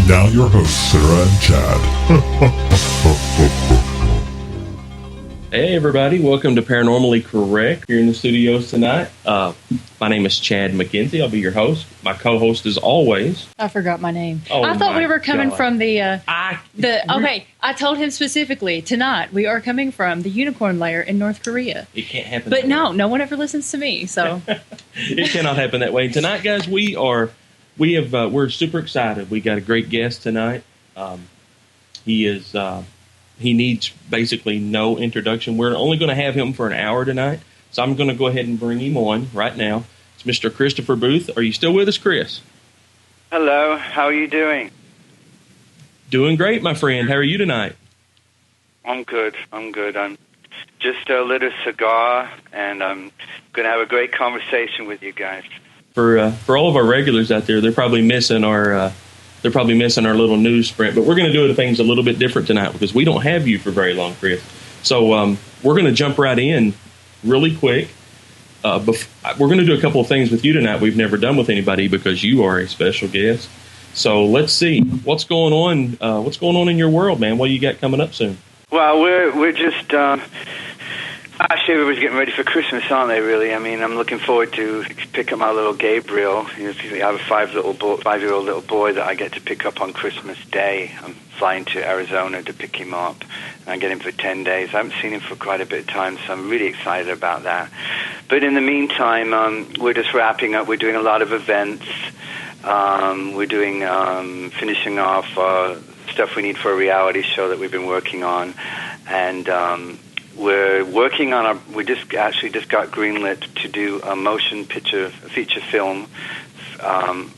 Now your hosts, Sarah and Chad. Hey everybody, welcome to Paranormally Correct here in the studios tonight. My name is Chad McKenzie. I'll be your host. My co-host is always... I forgot my name. Oh, I thought we were coming God. from okay, I told him specifically, tonight we are coming from the unicorn lair in North Korea. It can't happen But that no, way. no one ever listens to me, so... It cannot happen that way. Tonight, guys, we're super excited. We got a great guest tonight. He needs basically no introduction. We're only going to have him for an hour tonight, so I'm going to go ahead and bring him on right now. It's Mr. Christopher Booth. Are you still with us, Chris? Hello, how are you doing? Doing great, my friend. How are you tonight? I'm good. I'm just lit a cigar, and I'm going to have a great conversation with you guys. For all of our regulars out there, they're probably missing our little news sprint, but we're going to do things a little bit different tonight because we don't have you for very long, Chris. So we're going to jump right in really quick. We're going to do a couple of things with you tonight we've never done with anybody because you are a special guest. So let's see what's going on. What's going on in your world, man? What do you got coming up soon? Well, we're just actually everybody's getting ready for Christmas, aren't they? Really, I mean, I'm looking forward to pick up my little Gabriel. I have a 5-year-old little boy that I get to pick up on Christmas Day. I'm flying to Arizona to pick him up, and I get him for 10 days. I haven't seen him for quite a bit of time, so I'm really excited about that. But in the meantime, we're just wrapping up. We're doing a lot of events. We're doing finishing off stuff we need for a reality show that we've been working on, and we're working on we just got greenlit to do a motion picture feature film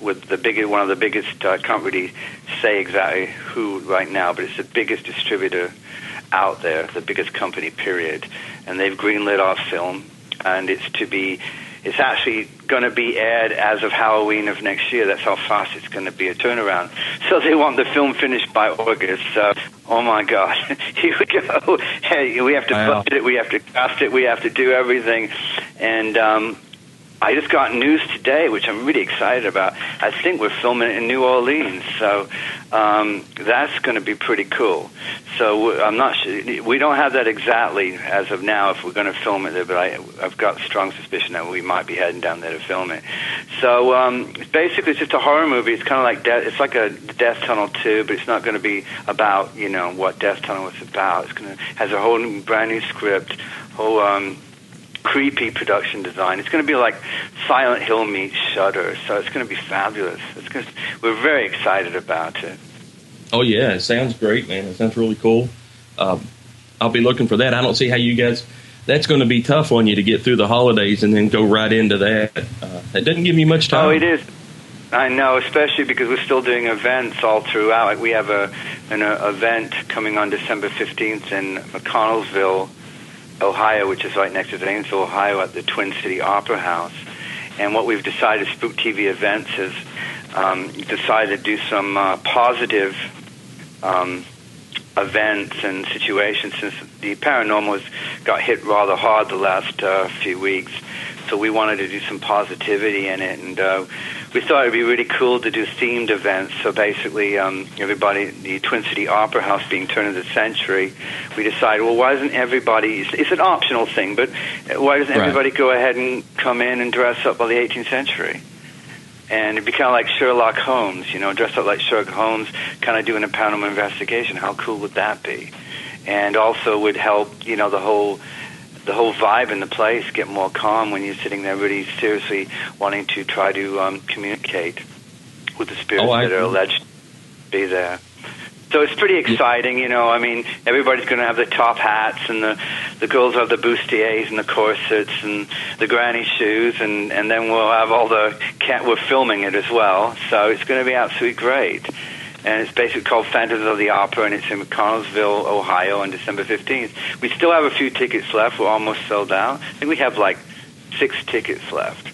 with one of the biggest. I can't really say exactly who right now, but it's the biggest distributor out there, the biggest company, period. And they've greenlit our film, and it's actually going to be aired as of Halloween of next year. That's how fast it's going to be a turnaround. So they want the film finished by August. So, oh my God, here we go. Hey, we have to budget it, we have to cast it, we have to do everything. And I just got news today, which I'm really excited about. I think we're filming it in New Orleans, so that's going to be pretty cool. So I'm not sure. We don't have that exactly as of now if we're going to film it there, but I've got strong suspicion that we might be heading down there to film it. So basically, it's just a horror movie. It's kind of like it's like a Death Tunnel 2, but it's not going to be about what Death Tunnel was about. Has a whole brand new script, whole creepy production design. It's going to be like Silent Hill meets Shudder, so it's going to be fabulous. We're very excited about it. Oh yeah, it sounds great, man. It sounds really cool. I'll be looking for that. I don't see how you guys. That's going to be tough on you to get through the holidays and then go right into that. That doesn't give you much time. Oh, it is. I know, especially because we're still doing events all throughout. Like we have an event coming on December 15th in McConnellsville, Ohio, which is right next to Zanesville, Ohio, at the Twin City Opera House. And what we've decided, Spook TV Events, is decided to do some positive events and situations since the paranormal got hit rather hard the last few weeks. So we wanted to do some positivity in it, and we thought it would be really cool to do themed events. So basically, everybody, the Twin City Opera House being turned into the century, we decided, well, why doesn't everybody, it's an optional thing, but why doesn't everybody go ahead and come in and dress up by the 18th century? And it'd be kind of like Sherlock Holmes, dress up like Sherlock Holmes, kind of doing a paranormal investigation. How cool would that be? And also would help, the whole vibe in the place get more calm when you're sitting there really seriously wanting to try to communicate with the spirits that are alleged to be there. So it's pretty exciting, I mean, everybody's going to have the top hats, and the girls have the bustiers and the corsets and the granny shoes, and then we'll have all we're filming it as well, so it's going to be absolutely great. And it's basically called Phantoms of the Opera, and it's in McConnellsville, Ohio, on December 15th. We still have a few tickets left. We're almost sold out. I think we have like 6 tickets left.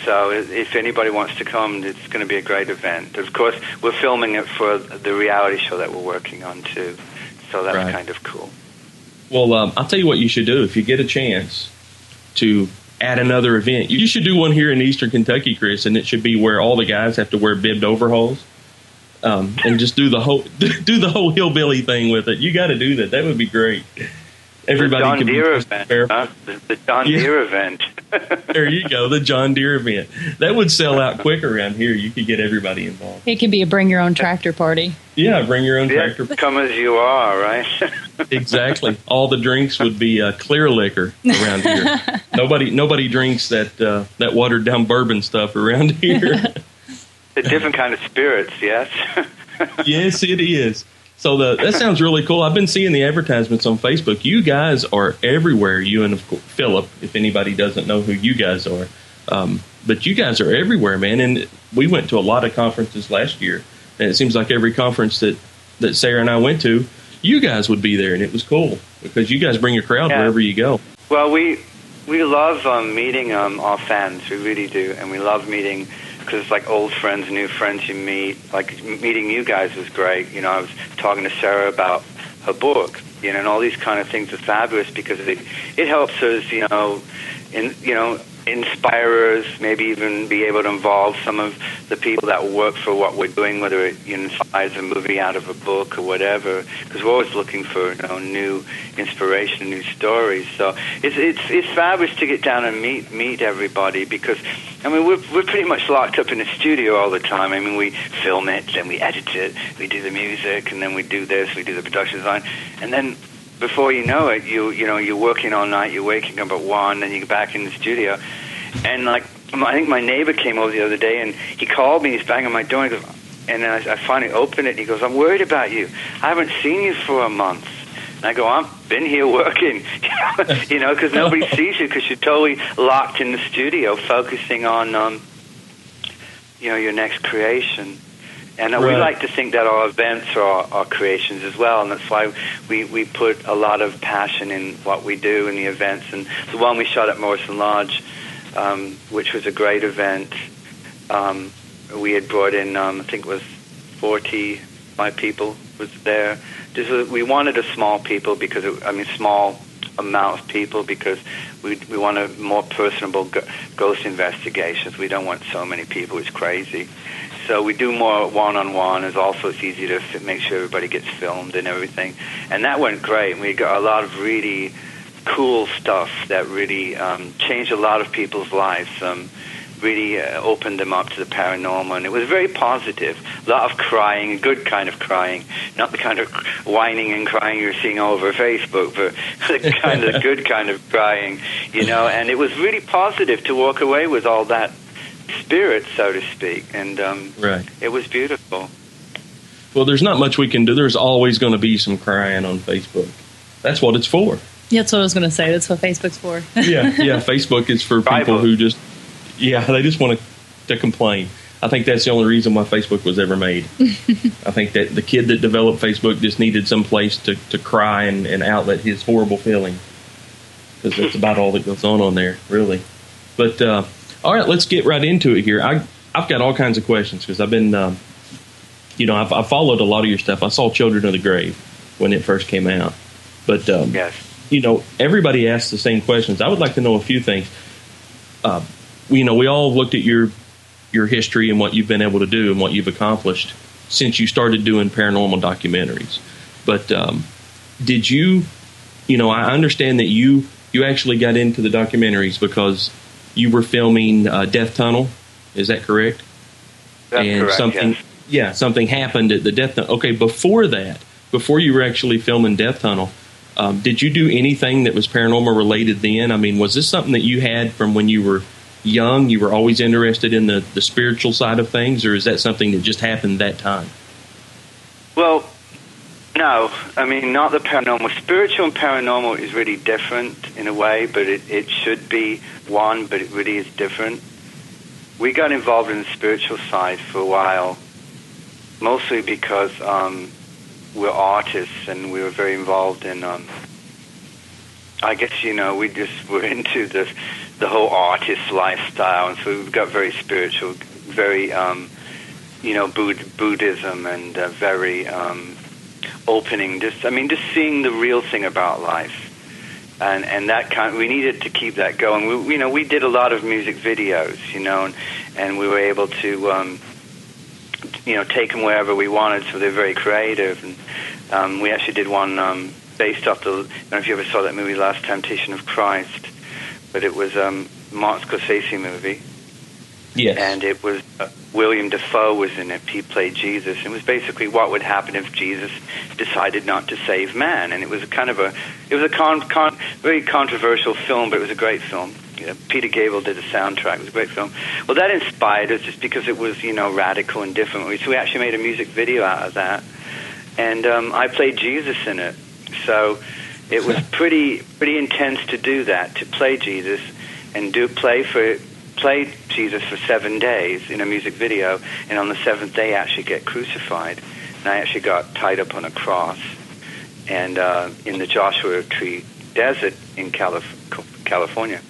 So if anybody wants to come, it's going to be a great event. Of course, we're filming it for the reality show that we're working on, too. So that's kind of cool. Well, I'll tell you what you should do. If you get a chance to add another event, you should do one here in Eastern Kentucky, Chris, and it should be where all the guys have to wear bibbed overalls. and just do the whole hillbilly thing with it. You got to do that. That would be great. Everybody the John can Deere be event. Huh? The John Deere event. There you go, the John Deere event. That would sell out quick around here. You could get everybody involved. It could be a bring your own tractor party. Yeah, bring your own tractor. Come as you are, right? Exactly. All the drinks would be clear liquor around here. Nobody drinks that watered down bourbon stuff around here. A different kind of spirits, yes. Yes, it is. So that sounds really cool. I've been seeing the advertisements on Facebook. You guys are everywhere. You and of course, Philip, if anybody doesn't know who you guys are. But you guys are everywhere, man. And we went to a lot of conferences last year. And it seems like every conference that Sarah and I went to, you guys would be there. And it was cool because you guys bring a crowd wherever you go. Well, we love meeting our fans. We really do. And we love meeting, because it's like old friends, new friends you meet. Like meeting you guys was great. You know, I was talking to Sarah about her book, you know, and all these kind of things are fabulous because it helps us, inspire us, maybe even be able to involve some of the people that work for what we're doing, whether it inspires a movie out of a book or whatever, because we're always looking for new inspiration, new stories. So it's fabulous to get down and meet everybody, because I mean we're pretty much locked up in the studio all the time. I mean, we film it, then we edit it, we do the music, and then we do this, we do the production design, and then before you know it, you're working all night, you're waking up at 1, then you get back in the studio. And like, I think my neighbor came over the other day, and he called me, he's banging my door, and he goes, and I finally opened it, and he goes, I'm worried about you. I haven't seen you for a month. And I go, I've been here working, because nobody sees you, because you're totally locked in the studio, focusing on, your next creation. And we like to think that our events are our creations as well, and that's why we put a lot of passion in what we do in the events. And the one we shot at Morrison Lodge, which was a great event, we had brought in, I think it was 45 people was there. We wanted a small people small amount of people, because we want a more personable ghost investigations. We don't want so many people. It's crazy. So we do more one-on-one. It's easy to make sure everybody gets filmed and everything. And that went great. We got a lot of really cool stuff that really changed a lot of people's lives, really opened them up to the paranormal. And it was very positive. A lot of crying, a good kind of crying, not the kind of whining and crying you're seeing all over Facebook, but the good kind of crying, And it was really positive to walk away with all that spirit, so to speak, and it was beautiful. Well, there's not much we can do. There's always going to be some crying on Facebook. That's what it's for. Yeah, that's what I was going to say. That's what Facebook's for. yeah, Facebook is for people who they just want to complain. I think that's the only reason why Facebook was ever made. I think that the kid that developed Facebook just needed some place to cry and outlet his horrible feeling, because that's about all that goes on there, really. But all right, let's get right into it here. I've got all kinds of questions, because I've been, I've followed a lot of your stuff. I saw Children of the Grave when it first came out. But, yes. Everybody asks the same questions. I would like to know a few things. We all looked at your history and what you've been able to do and what you've accomplished since you started doing paranormal documentaries. But did you, I understand that you actually got into the documentaries because you were filming Death Tunnel. Is that correct? That's correct, yes. Something happened at the Death Tunnel. Okay, before you were actually filming Death Tunnel, did you do anything that was paranormal related then? I mean, was this something that you had from when you were young? You were always interested in the spiritual side of things, or is that something that just happened that time? Well, no. I mean, not the paranormal. Spiritual and paranormal is really different in a way, but it should be one, but it really is different. We got involved in the spiritual side for a while, mostly because we're artists, and we were very involved in, I guess, we just were into the whole artist lifestyle, and so we got very spiritual, very, Buddhism, and very opening, just seeing the real thing about life. And that we needed to keep that going. We did a lot of music videos, and we were able to take them wherever we wanted. So they're very creative, and we actually did one based off the. I don't know if you ever saw that movie, Last Temptation of Christ, but it was Martin Scorsese movie. Yes. And it was William Dafoe was in it. He played Jesus. It was basically what would happen if Jesus decided not to save man. And it was a very controversial film, but it was a great film. Peter Gabriel did the soundtrack. It was a great film. Well, that inspired us just because it was radical and different. So we actually made a music video out of that, and I played Jesus in it. So it was pretty intense to do that, to play Jesus and play Jesus for 7 days in a music video, and on the seventh day actually get crucified. And I actually got tied up on a cross, and in the Joshua Tree Desert in California,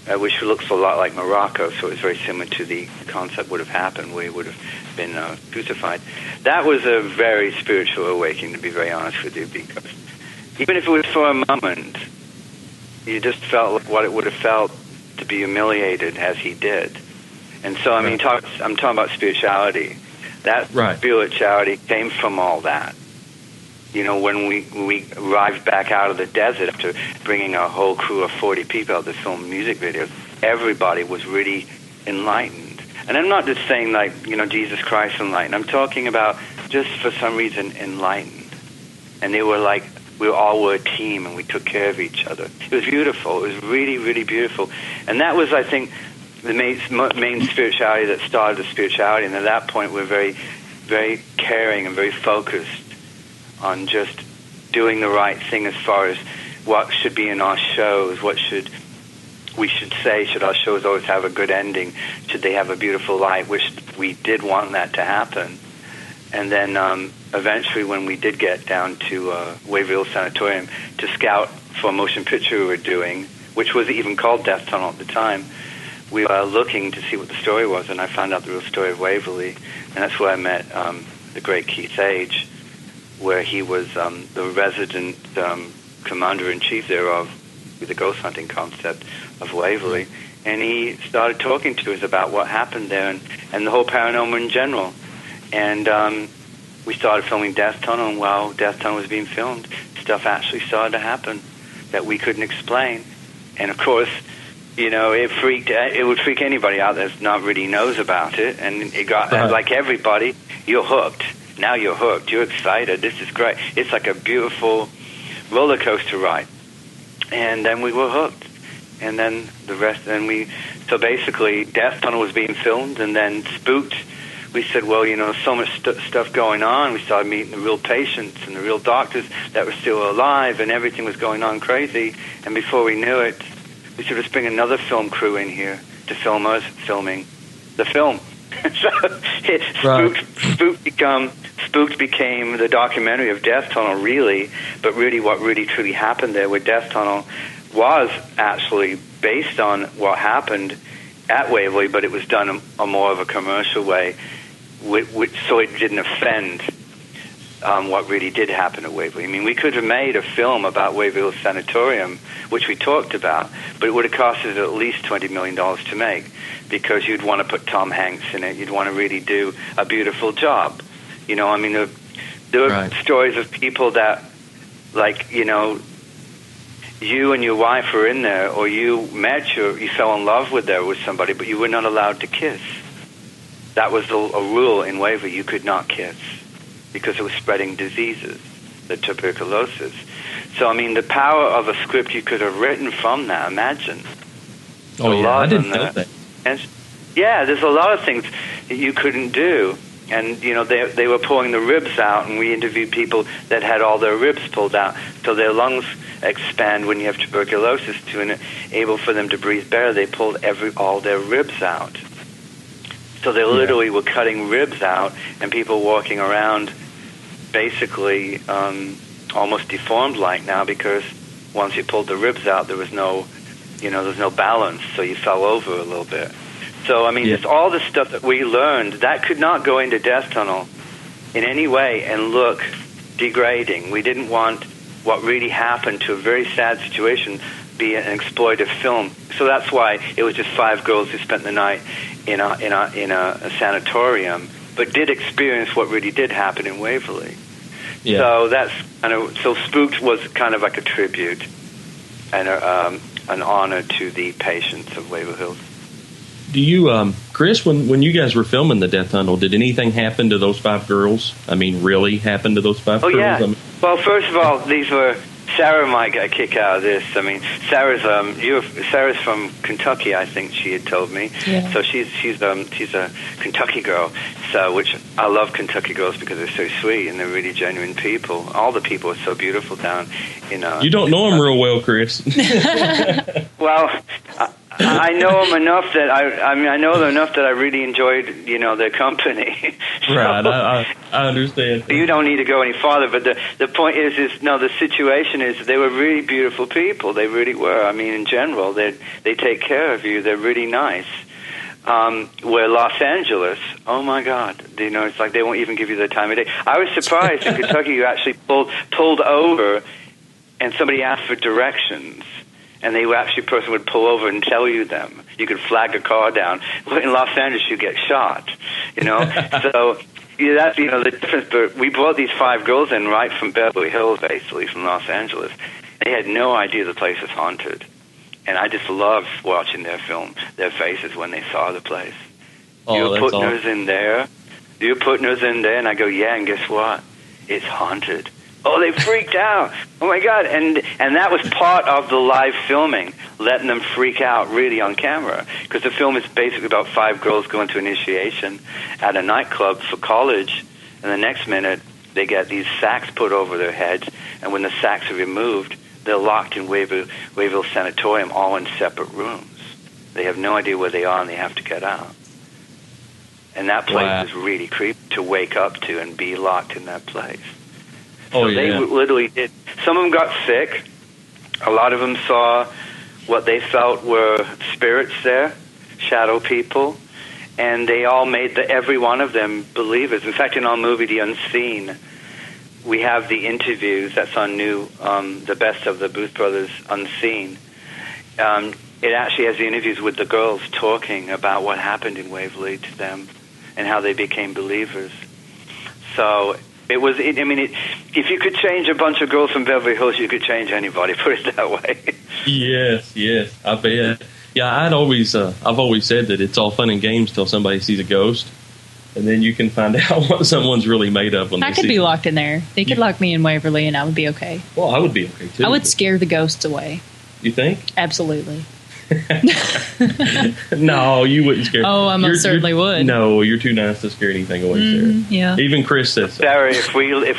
which looks a lot like Morocco, so it's very similar to the concept would have happened where he would have been crucified. That was a very spiritual awakening, to be very honest with you, because even if it was for a moment, you just felt like what it would have felt to be humiliated as he did. And so, I'm talking about spirituality. That spirituality came from all that. When we arrived back out of the desert after bringing a whole crew of 40 people out to film music videos, everybody was really enlightened. And I'm not just saying Jesus Christ enlightened. I'm talking about just for some reason enlightened. And they were like, we all were a team, and we took care of each other. It was beautiful. It was really, really beautiful. And that was, I think, the main spirituality that started the spirituality. And at that point, we're very, very caring and very focused on just doing the right thing as far as what should be in our shows, what we should say, should our shows always have a good ending, should they have a beautiful light, which we did want that to happen. And then eventually when we did get down to Waverly Sanatorium to scout for a motion picture we were doing, which was even called Death Tunnel at the time, we were looking to see what the story was, and I found out the real story of Waverly, and that's where I met the great Keith Sage, where he was the resident commander-in-chief thereof with the ghost hunting concept of Waverly. And he started talking to us about what happened there and the whole paranormal in general. And we started filming Death Tunnel, and while Death Tunnel was being filmed, stuff actually started to happen that we couldn't explain. And of course, it would freak anybody out that not really knows about it. And it got, like everybody, you're hooked. Now you're hooked. You're excited. This is great. It's like a beautiful roller coaster ride. And then we were hooked. And then the rest. So basically, Death Tunnel was being filmed, and then Spooked. We said, well, so much stuff going on. We started meeting the real patients and the real doctors that were still alive, and everything was going on crazy. And before we knew it, we said, let's bring another film crew in here to film us filming the film. So Spooked became the documentary of Death Tunnel, really. But really, what really truly happened there with Death Tunnel was actually based on what happened at Waverly, but it was done a more of a commercial way, so it didn't offend what really did happen at Waverly. I mean, we could have made a film about Waverly Sanatorium, which we talked about, but it would have cost us at least $20 million to make, because you'd want to put Tom Hanks in it. You'd want to really do a beautiful job. There are stories of people that, you and your wife were in there, or you fell in love with somebody, but you were not allowed to kiss. That was a rule in Waverly. You could not kiss because it was spreading diseases, the tuberculosis. So, the power of a script you could have written from that, imagine. Oh, yeah, I didn't know that. And, yeah, there's a lot of things that you couldn't do. And, they were pulling the ribs out, and we interviewed people that had all their ribs pulled out, so their lungs expand when you have tuberculosis to enable for them to breathe better. They pulled all their ribs out. So they literally were cutting ribs out, and people walking around basically almost deformed like now, because once you pulled the ribs out, there was no balance, so you fell over a little bit. So, it's all the stuff that we learned that could not go into Death Tunnel in any way and look degrading. We didn't want what really happened to a very sad situation be an exploitive film. So that's why it was just 5 girls who spent the night in a sanatorium but did experience what really did happen in Waverly. Yeah. So that's so Spooked was kind of like a tribute and an honor to the patients of Waverly Hills. Do you, Chris, when you guys were filming the Death Tunnel, did anything happen to those 5 girls? I mean, really happen to those 5 girls? Oh, yeah. I mean, well, first of all, these were... Sarah might get a kick out of this. I mean, Sarah's from Kentucky, I think she had told me. Yeah. So she's a Kentucky girl. So which I love Kentucky girls because they're so sweet and they're really genuine people. All the people are so beautiful down in. You don't know them real well, Chris. Well, I know them enough that I know them enough that I really enjoyed their company. So, right, I understand. You don't need to go any farther, but the point is no. The situation is they were really beautiful people. They really were. I mean, in general, they take care of you. They're really nice. Where Los Angeles, oh my God, it's like they won't even give you the time of day. I was surprised in Kentucky you actually pulled over, and somebody asked for directions. And a person would pull over and tell you them. You could flag a car down. In Los Angeles, you get shot, So that's, the difference. But we brought these 5 girls in right from Beverly Hills, basically, from Los Angeles. They had no idea the place was haunted. And I just loved watching their faces when they saw the place. Oh, You're putting us in there? You're putting us in there? And I go, yeah, and guess what? It's haunted. Oh, they freaked out. Oh, my God. And that was part of the live filming, letting them freak out really on camera. Because the film is basically about 5 girls going to initiation at a nightclub for college. And the next minute, they get these sacks put over their heads. And when the sacks are removed, they're locked in Wayville Sanatorium, all in separate rooms. They have no idea where they are, and they have to get out. And that place is really creepy to wake up to and be locked in that place. So they literally did. Some of them got sick. A lot of them saw what they felt were spirits there, shadow people, and they all made every one of them believers. In fact, in our movie, The Unseen, we have the interviews. That's on the best of the Booth Brothers Unseen. It actually has the interviews with the girls talking about what happened in Waverly to them and how they became believers. So... if you could change a bunch of girls from Beverly Hills, you could change anybody. Put it that way. Yes, I bet. Yeah, I've always said that it's all fun and games till somebody sees a ghost, and then you can find out what someone's really made of. When I could be locked in there. They could lock me in Waverly, and I would be okay. Well, I would be okay too. I would scare the ghosts away. You think? Absolutely. No, you wouldn't scare. Oh, I most certainly would. No, you're too nice to scare anything away, Sarah. Yeah. Even Chris says so. Sarah, if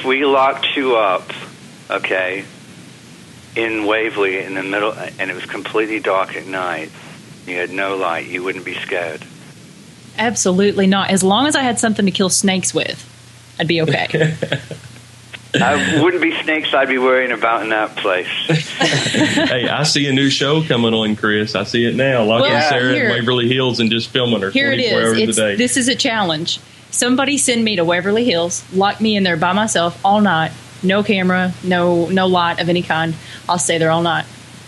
we locked you up, okay, in Waverly in the middle, and it was completely dark at night, you had no light, you wouldn't be scared. Absolutely not. As long as I had something to kill snakes with, I'd be okay. I wouldn't be snakes I'd be worrying about in that place. Hey, I see a new show coming on, Chris. I see it now. Locking Sarah in Waverly Hills and just filming her 24 hours a day. This is a challenge. Somebody send me to Waverly Hills, lock me in there by myself all night, no camera, no light of any kind. I'll stay there all night.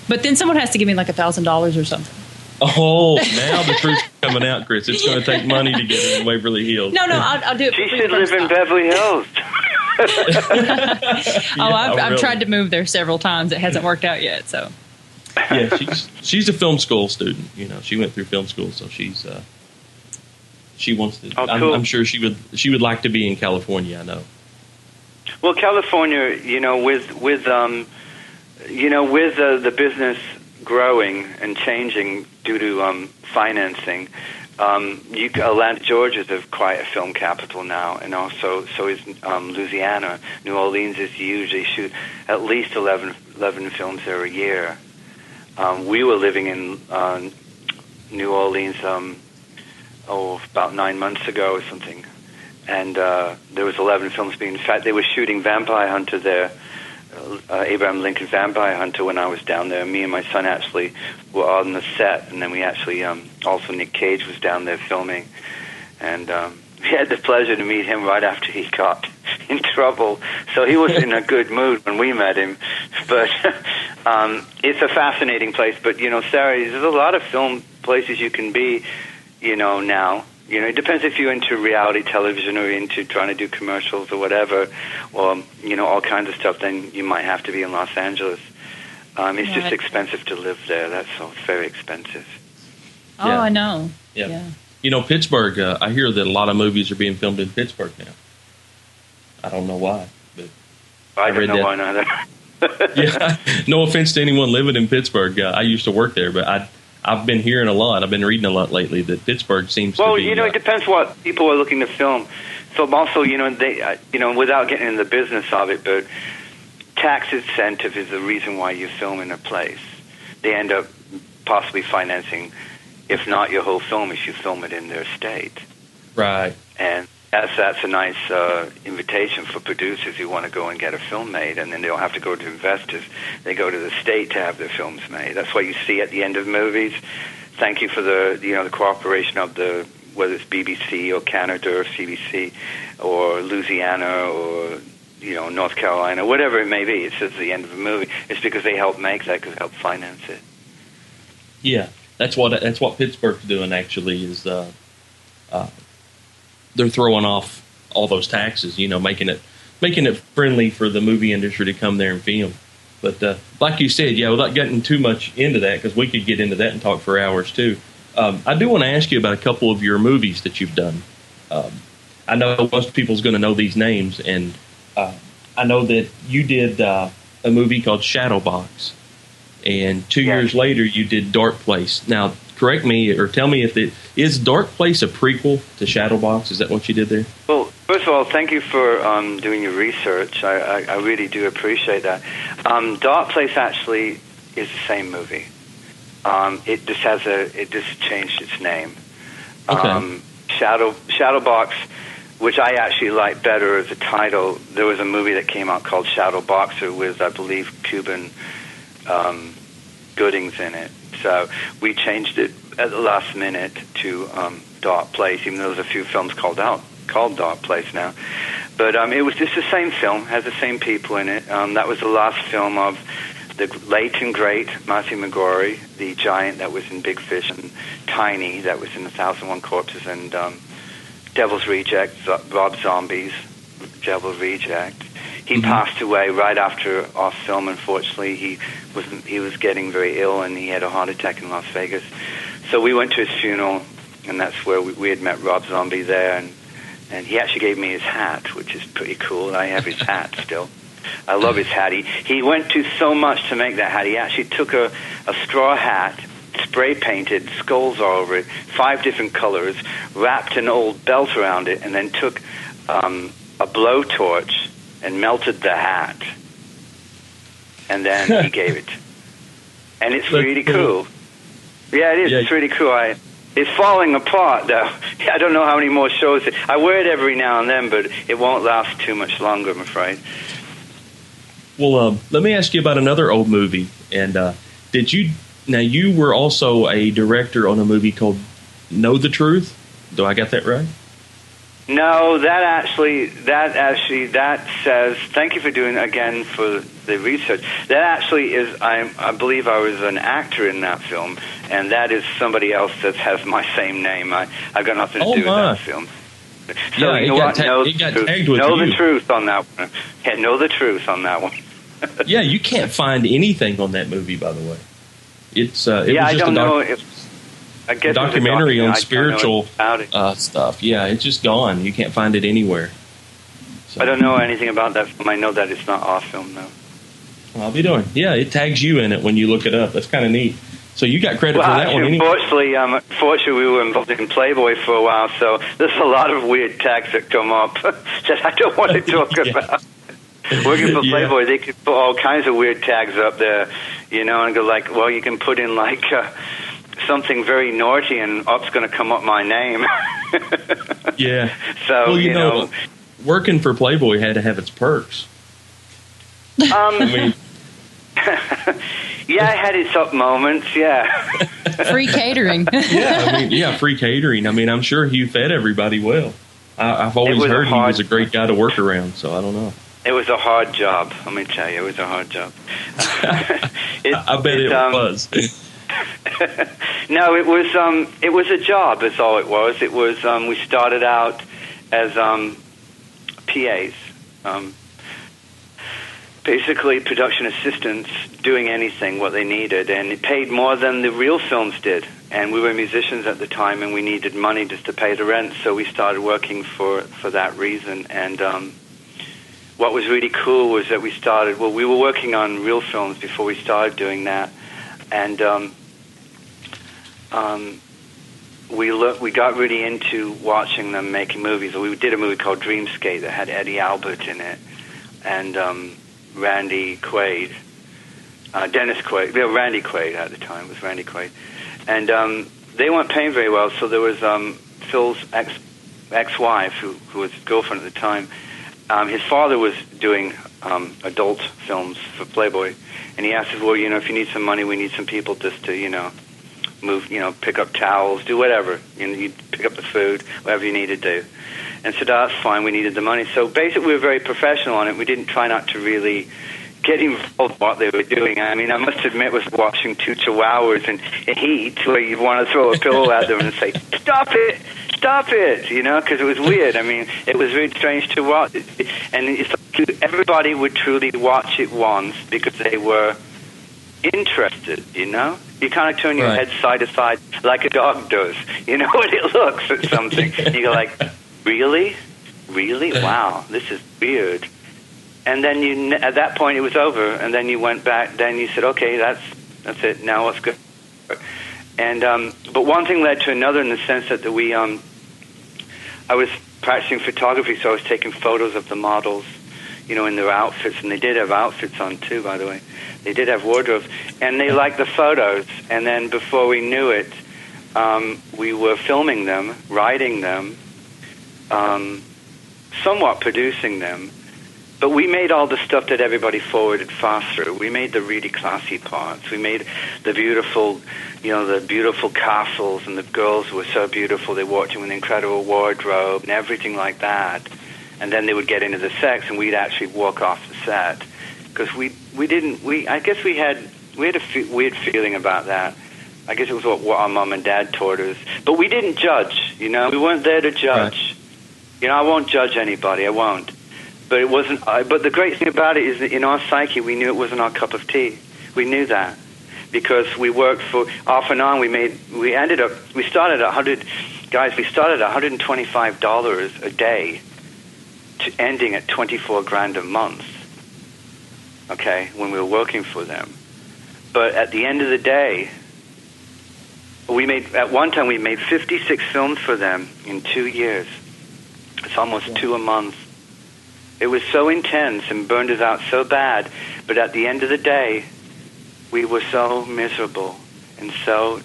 But then someone has to give me like $1,000 or something. Oh, now the truth's coming out, Chris. It's going to take money to get in Waverly Hills. No, I'll do it. She should live in Beverly Hills. I've tried to move there several times. It hasn't worked out yet. So, yeah, she's a film school student. She went through film school, so she wants to. Oh, cool. I'm sure she would like to be in California. I know. Well, California, with the business growing and changing due to financing. Atlanta, Georgia is quite a film capital now, and also so is Louisiana. New Orleans is huge. They shoot at least 11 films there a year. We were living in New Orleans about 9 months ago or something, and there was 11 films being. In fact, they were shooting Vampire Hunter there. Abraham Lincoln Vampire Hunter when I was down there. Me and my son actually were on the set, and then we actually also Nick Cage was down there filming, and we had the pleasure to meet him right after he got in trouble. So he was in a good mood when we met him. But it's a fascinating place. But Sarah, there's a lot of film places you can be, now. You know, it depends if you're into reality television or into trying to do commercials or whatever, or, you know, all kinds of stuff, then you might have to be in Los Angeles. It's just expensive to live there. That's all. It's very expensive. Oh, yeah. I know. Yeah. You know, Pittsburgh, I hear that a lot of movies are being filmed in Pittsburgh now. I don't know why, but I don't know why neither. Yeah, no offense to anyone living in Pittsburgh. I used to work there, but I've been hearing a lot. I've been reading a lot lately that Pittsburgh seems to be... Well, you know, it depends what people are looking to film. So also, you know, they, you know, without getting in the business of it, but tax incentive is the reason why you film in a place. They end up possibly financing, if not your whole film, if you film it in their state. Right. And that's a nice invitation for producers who want to go and get a film made, and then they don't have to go to investors. They go to the state to have their films made. That's what you see at the end of movies. Thank you for the cooperation of the, whether it's BBC or Canada or CBC or Louisiana or, you know, North Carolina, whatever it may be. It's just the end of a movie. It's because they help make that, because they help finance it. Yeah, that's what Pittsburgh's doing. Actually, is they're throwing off all those taxes. You know, making it friendly for the movie industry to come there and film. But like you said, yeah, without getting too much into that, because we could get into that and talk for hours too. I do want to ask you about a couple of your movies that you've done. I know most people's going to know these names, and I know that you did a movie called Shadowbox, and 2 years later you did Dark Place. Now, correct me or tell me if is Dark Place a prequel to Shadowbox? Is that what you did there? Well, first of all, thank you for doing your research. I really do appreciate that. Dark Place actually is the same movie. It just changed its name. Okay. Shadowbox, which I actually like better as a title. There was a movie that came out called Shadowboxer with, I believe, Cuban Goodings in it. So we changed it at the last minute to Dark Place, even though there's a few films called Dark Place now. But it was just the same film, has the same people in it. That was the last film of the late and great Matthew McGorry, the giant that was in Big Fish, and Tiny that was in 1001 Corpses, and Devil's Reject, Rob Zombie's Devil's Reject. He passed away right after our film, unfortunately. He was getting very ill, and he had a heart attack in Las Vegas. So we went to his funeral, and that's where we had met Rob Zombie there, and he actually gave me his hat, which is pretty cool. I have his hat still. I love his hat. He went to so much to make that hat. He actually took a straw hat, spray painted skulls all over it, 5 different colors, wrapped an old belt around it, and then took a blowtorch and melted the hat, and then he gave it. And it's really cool. Yeah, it is. It's really cool. It's falling apart, though. I don't know how many more shows. I wear it every now and then, but it won't last too much longer, I'm afraid. Well, let me ask you about another old movie. And now you were also a director on a movie called Know the Truth. Do I get that right? No, that says, thank you for doing, again, for the research. That actually is, I believe I was an actor in that film, and that is somebody else that has my same name. I've got nothing to do with that film. So yeah, you know what? Know the truth on that one. Yeah, know the truth on that one. Yeah, you can't find anything on that movie, by the way. It was I just don't know. a documentary on spiritual stuff. Yeah, it's just gone. You can't find it anywhere. So. I don't know anything about that film. I know that it's not our film, though. Well, I'll be doing. Yeah, it tags you in it when you look it up. That's kind of neat. So you got credit for that one. Anyway. Fortunately, we were involved in Playboy for a while, so there's a lot of weird tags that come up that I don't want to talk about. Working for Playboy, they could put all kinds of weird tags up there, you know, and go like, well, you can put in like something very naughty, and up's going to come up my name. Yeah. So well, you know, working for Playboy had to have its perks. I mean. Yeah, I had its up moments, yeah. Free catering. Free catering. I mean, I'm sure Hugh fed everybody well. I've always heard he was a great guy to work around, so I don't know. It was a hard job, let me tell you. It was a hard job. I bet it was. No, it was a job. Is all it was. It was we started out as PAs, basically production assistants, doing anything what they needed, and it paid more than the real films did. And we were musicians at the time, and we needed money just to pay the rent, so we started working for that reason. And what was really cool was that we were working on real films before we started doing that, and we got really into watching them making movies. We did a movie called Dreamscape that had Eddie Albert in it, and Randy Quaid, Dennis Quaid. Yeah, Randy Quaid at the time. It was Randy Quaid. And they weren't paying very well, so there was Phil's ex-wife, who was his girlfriend at the time. His father was doing adult films for Playboy, and he asked us, well, if you need some money, we need some people just to, move, pick up towels, do whatever. You pick up the food, whatever you need to do. And so that's fine, we needed the money. So basically we were very professional on it. We didn't try not to really get involved in what they were doing. I mean, I must admit, was watching two chihuahuas in heat where you want to throw a pillow at them and say, stop it, because it was weird. I mean, it was really strange to watch. And it's like everybody would truly watch it once because they were interested, You kind of turn your head side to side like a dog does, when it looks at something. And you go like, really? Wow, this is weird. And then at that point it was over, and then you went back. Then you said, "Okay, that's it. Now let's go." And but one thing led to another in the sense that I was practicing photography, so I was taking photos of the models, in their outfits, and they did have outfits on too, by the way. They did have wardrobes, and they liked the photos. And then before we knew it, we were filming them, writing them, somewhat producing them. But we made all the stuff that everybody forwarded faster. We made the really classy parts. We made the beautiful, the beautiful castles, and the girls were so beautiful. They walked in with an incredible wardrobe and everything like that. And then they would get into the sex, and we'd actually walk off the set because I guess we had a weird feeling about that. I guess it was what our mom and dad taught us. But we didn't judge. We weren't there to judge. Right. I won't judge anybody. I won't. But it wasn't. But the great thing about it is that in our psyche, we knew it wasn't our cup of tea. We knew that because we worked for off and on. We started at $125 a day, to ending at $24,000 a month. Okay, when we were working for them. But at the end of the day, at one time we made 56 films for them in 2 years. It's almost 2 a month. It was so intense and burned us out so bad, but at the end of the day, we were so miserable and so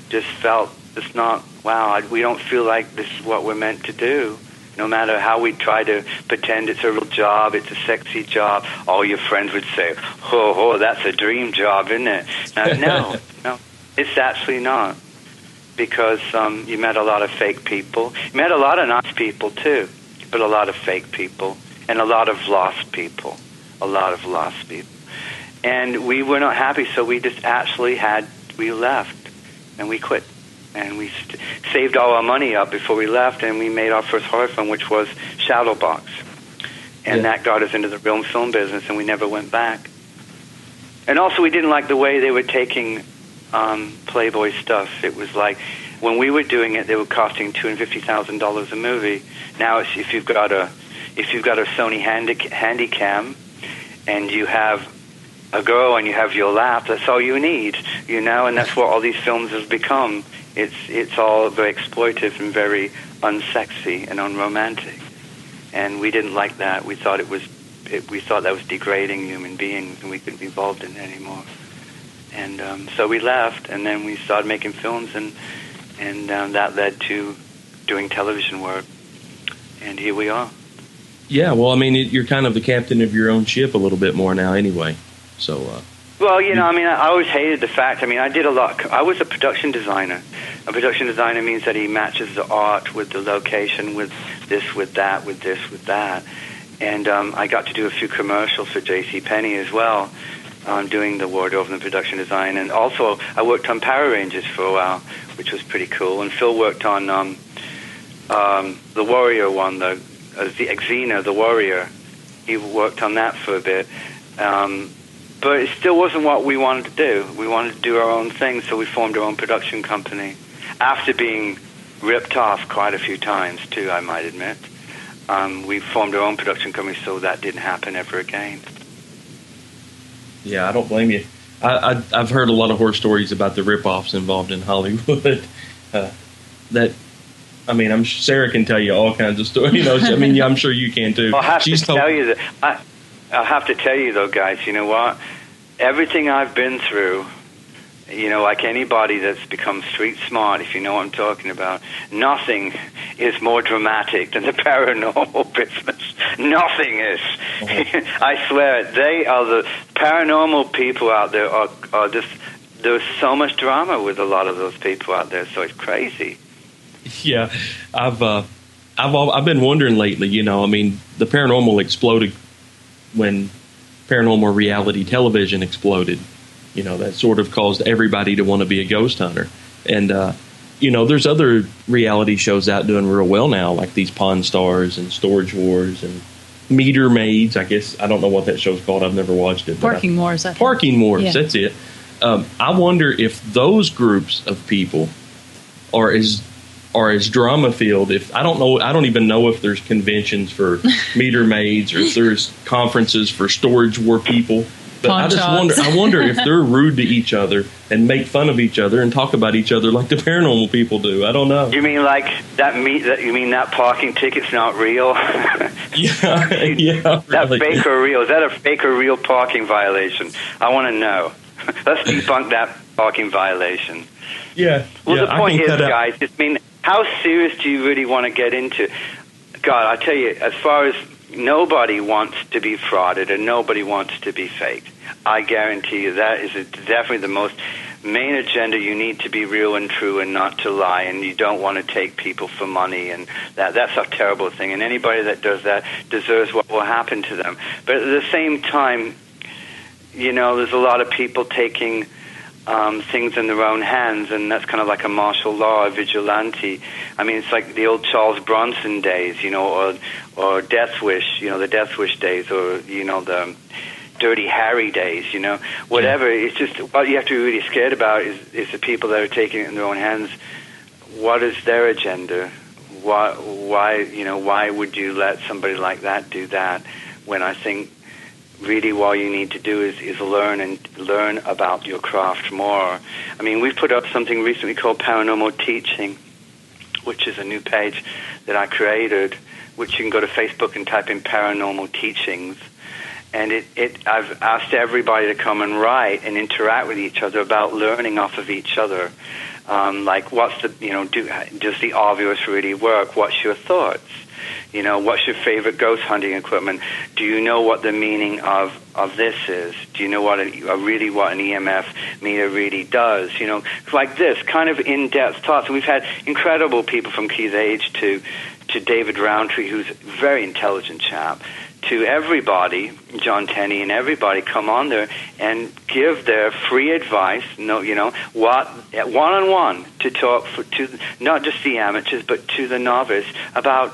just felt it's not, we don't feel like this is what we're meant to do. No matter how we try to pretend it's a real job, it's a sexy job, all your friends would say, oh, that's a dream job, isn't it? No, it's actually not. Because you met a lot of fake people. You met a lot of nice people, too, but a lot of fake people. And a lot of lost people. And we were not happy, so we just actually we left. And we quit. And we saved all our money up before we left, and we made our first horror film, which was Shadowbox. And that got us into the film business, and we never went back. And also, we didn't like the way they were taking Playboy stuff. It was like, when we were doing it, they were costing $250,000 a movie. Now, if you've got a Sony Handycam and you have a girl and you have your lap, that's all you need, and that's what all these films have become. It's all very exploitive and very unsexy and unromantic. And we didn't like that. We thought we thought that was degrading human beings, and we couldn't be involved in it anymore. And so we left, and then we started making films, and that led to doing television work. And here we are. Yeah, well, I mean, you're kind of the captain of your own ship a little bit more now anyway. So, well, I always hated the fact. I did a lot. I was a production designer. A production designer means that he matches the art with the location, with this, with that, with this, with that. And I got to do a few commercials for JCPenney as well. doing the wardrobe and the production design. And also, I worked on Power Rangers for a while, which was pretty cool. And Phil worked on the Warrior one, the Xena, the Warrior. He worked on that for a bit. But it still wasn't what we wanted to do. We wanted to do our own thing, so we formed our own production company. After being ripped off quite a few times, too, I might admit. We formed our own production company, so that didn't happen ever again. Yeah, I don't blame you. I've heard a lot of horror stories about the rip-offs involved in Hollywood. I'm Sarah can tell you all kinds of stories. You know, I'm sure you can too. I'll have to tell you that. I'll have to tell you though, guys. You know what? Everything I've been through, you know, like anybody that's become street smart, if you know what I'm talking about, nothing is more dramatic than the paranormal business. Nothing is. I swear it. They are the paranormal people out there are just. There's so much drama with a lot of those people out there, so it's crazy. Yeah, I've been wondering lately. You know, I mean, the paranormal exploded when paranormal reality television exploded. You know, that sort of caused everybody to want to be a ghost hunter. And you know, there's other reality shows out doing real well now, like these Pawn Stars and Storage Wars and Meter Maids. I guess I don't know what that show's called. I've never watched it. Parking Wars. Parking Wars. Yeah. That's it. I wonder if those groups of people are as drama filled. If I don't even know if there's conventions for meter maids or if there's conferences for storage war people. But I wonder if they're rude to each other and make fun of each other and talk about each other like the paranormal people do. I don't know. You mean like that? You mean that parking ticket's not real? Yeah, really. That fake or real? Is that a fake or real parking violation? I want to know. Let's debunk that parking violation. Yeah. Well, yeah, the point is, guys, how serious do you really want to get into? God, I tell you, as far as nobody wants to be frauded and nobody wants to be faked, I guarantee you that is definitely the most main agenda. You need to be real and true and not to lie, and you don't want to take people for money, and that's a terrible thing. And anybody that does that deserves what will happen to them. But at the same time, you know, there's a lot of people taking things in their own hands, and that's kind of like a martial law, a vigilante. I mean, it's like the old Charles Bronson days, you know, or Death Wish, you know, the Death Wish days, or, you know, the Dirty Harry days, you know, whatever. Yeah. It's just what you have to be really scared about is the people that are taking it in their own hands. What is their agenda? Why would you let somebody like that do that when I think really all you need to do is learn about your craft more. I mean, we've put up something recently called Paranormal Teaching, which is a new page that I created, which you can go to Facebook and type in Paranormal Teachings. And I've asked everybody to come and write and interact with each other about learning off of each other. Like, does the obvious really work? What's your thoughts? You know, what's your favorite ghost hunting equipment? Do you know what the meaning of this is? Do you know what an EMF meter really does? You know, like this, kind of in-depth thoughts. And we've had incredible people from Keith Age to David Roundtree, who's a very intelligent chap, to everybody, John Tenney and everybody, come on there and give their free advice, one-on-one to talk to not just the amateurs, but to the novice about,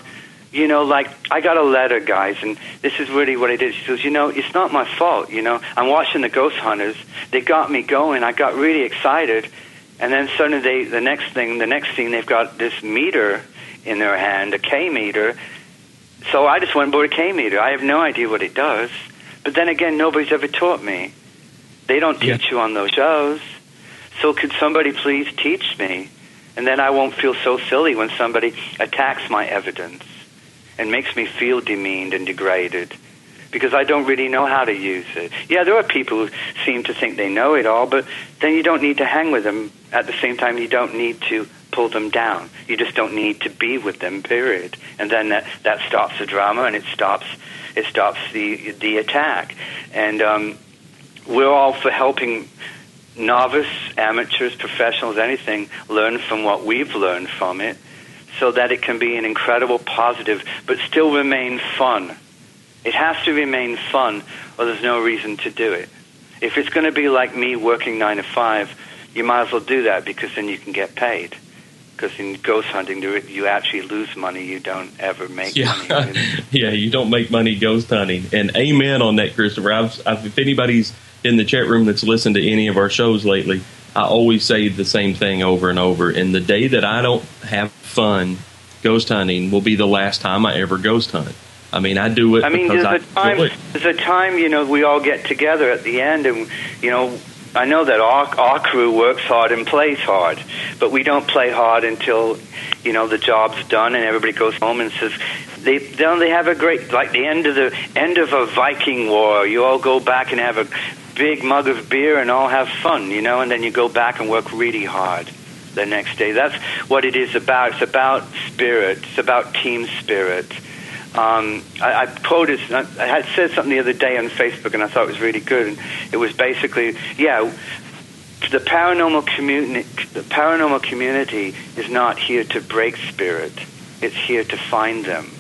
you know, like, I got a letter, guys, and this is really what it is. He says, you know, it's not my fault, you know. I'm watching the ghost hunters. They got me going. I got really excited. And then suddenly the next thing, they've got this meter in their hand, a K meter. So I just went and bought a K meter. I have no idea what it does. But then again, nobody's ever taught me. They don't teach you on those shows. So could somebody please teach me? And then I won't feel so silly when somebody attacks my evidence and makes me feel demeaned and degraded because I don't really know how to use it. Yeah, there are people who seem to think they know it all, but then you don't need to hang with them. At the same time, you don't need to pull them down. You just don't need to be with them, period. And then that stops the drama and it stops the attack. And we're all for helping novice, amateurs, professionals, anything, learn from what we've learned from it, so that it can be an incredible positive, but still remain fun. It has to remain fun, or there's no reason to do it. If it's going to be like me working 9 to 5, you might as well do that, because then you can get paid. Because in ghost hunting, you actually lose money. You don't ever make money. Yeah, you don't make money ghost hunting. And amen on that, Christopher. If anybody's in the chat room that's listened to any of our shows lately, I always say the same thing over and over. And the day that I don't have fun ghost hunting will be the last time I ever ghost hunt. I mean, I do it because I enjoy it. There's a time, we all get together at the end, and, I know that our crew works hard and plays hard, but we don't play hard until, the job's done and everybody goes home and says, they have a great, like the end of a Viking war. You all go back and have a big mug of beer and all have fun, and then you go back and work really hard the next day. That's what it is about. It's about spirit. It's about team spirit. I quoted, I had said something the other day on Facebook, and I thought it was really good. And it was basically, the paranormal community is not here to break spirit. It's here to find them.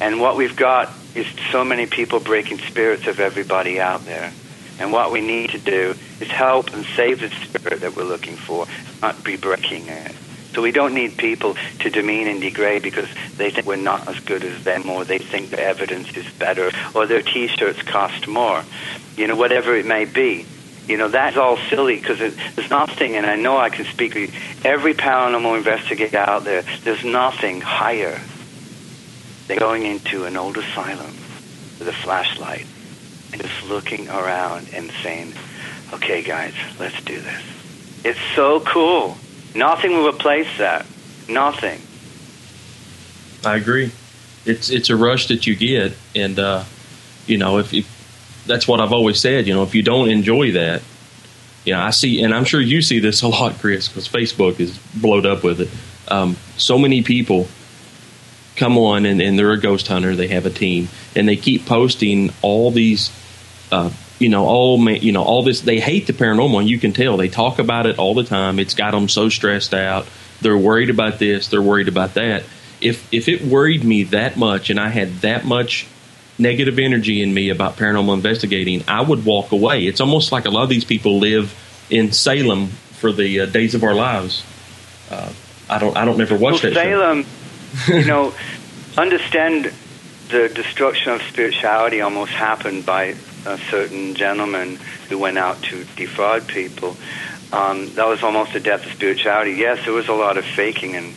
And what we've got is so many people breaking spirits of everybody out there. And what we need to do is help and save the spirit that we're looking for, not be breaking it. So we don't need people to demean and degrade because they think we're not as good as them, or they think their evidence is better, or their T-shirts cost more, whatever it may be. That's all silly, because there's nothing, and I know I can speak for every paranormal investigator out there, there's nothing higher than going into an old asylum with a flashlight and just looking around and saying, okay, guys, let's do this. It's so cool. Nothing will replace that. Nothing. I agree. It's a rush that you get, and if that's what I've always said. If you don't enjoy that, I see, and I'm sure you see this a lot, Chris, because Facebook is blowed up with it. So many people come on, and they're a ghost hunter. They have a team, and they keep posting all these. All this. They hate the paranormal, and you can tell. They talk about it all the time. It's got them so stressed out. They're worried about this. They're worried about that. If it worried me that much, and I had that much negative energy in me about paranormal investigating, I would walk away. It's almost like a lot of these people live in Salem for the days of our lives. I don't never watch that Salem, show. Understand the destruction of spirituality almost happened by a certain gentleman who went out to defraud people. That was almost the death of spirituality. Yes, there was a lot of faking, and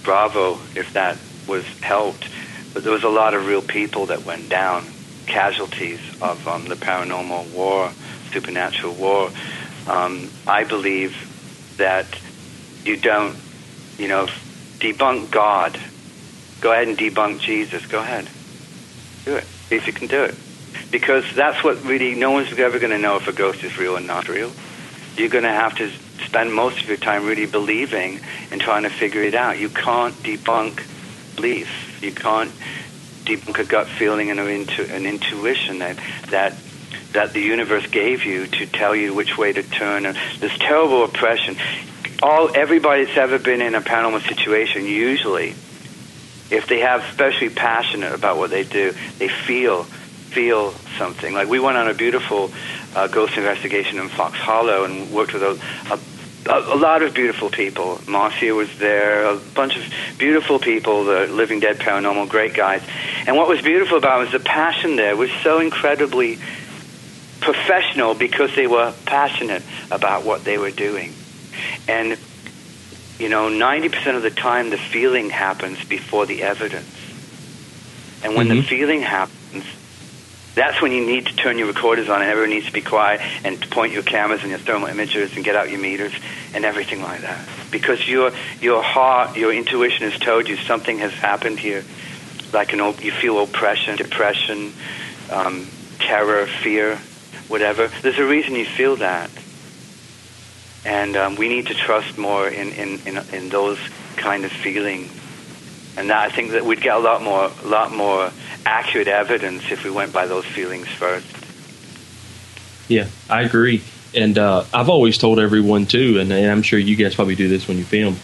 bravo if that was helped, but there was a lot of real people that went down, casualties of the paranormal war, supernatural war. I believe that you don't, debunk God. Go ahead and debunk Jesus. Go ahead. Do it. See if you can do it. Because that's what really, no one's ever going to know if a ghost is real or not real. You're going to have to spend most of your time really believing and trying to figure it out. You can't debunk belief. You can't debunk a gut feeling and an intuition that the universe gave you to tell you which way to turn. And this terrible oppression. Everybody that's ever been in a paranormal situation, usually, if they have especially passionate about what they do, they feel something. Like we went on a beautiful ghost investigation in Fox Hollow and worked with a lot of beautiful people. Marcia was there, a bunch of beautiful people, the Living Dead Paranormal, great guys. And what was beautiful about it was the passion there was so incredibly professional because they were passionate about what they were doing. And 90% of the time the feeling happens before the evidence. And when the feeling happens, that's when you need to turn your recorders on and everyone needs to be quiet and point your cameras and your thermal imagers and get out your meters and everything like that. Because your heart, your intuition has told you something has happened here. Like you feel oppression, depression, terror, fear, whatever. There's a reason you feel that. And we need to trust more in those kind of feelings. And I think that we'd get a lot more accurate evidence if we went by those feelings first. Yeah, I agree. And I've always told everyone too, and I'm sure you guys probably do this when you film.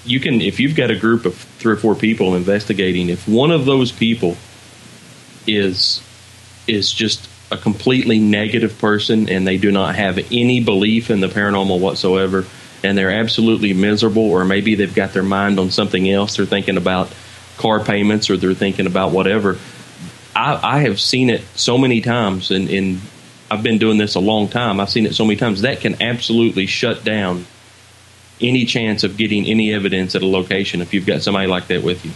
You can, if you've got a group of 3 or 4 people investigating, if one of those people is just a completely negative person and they do not have any belief in the paranormal whatsoever, and they're absolutely miserable, or maybe they've got their mind on something else. They're thinking about car payments, or they're thinking about whatever. I have seen it so many times, and I've been doing this a long time. I've seen it so many times. That can absolutely shut down any chance of getting any evidence at a location if you've got somebody like that with you.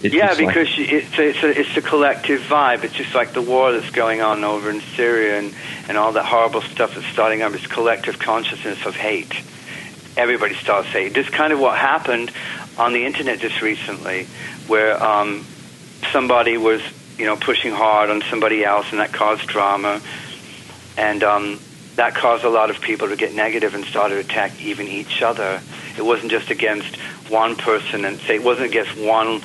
Because it's a collective vibe. It's just like the war that's going on over in Syria and all that horrible stuff that's starting up. It's collective consciousness of hate. Everybody starts hate. This is kind of what happened on the internet just recently, where somebody was, pushing hard on somebody else, and that caused drama, and that caused a lot of people to get negative and start to attack even each other. It wasn't just against one person, and say it wasn't against one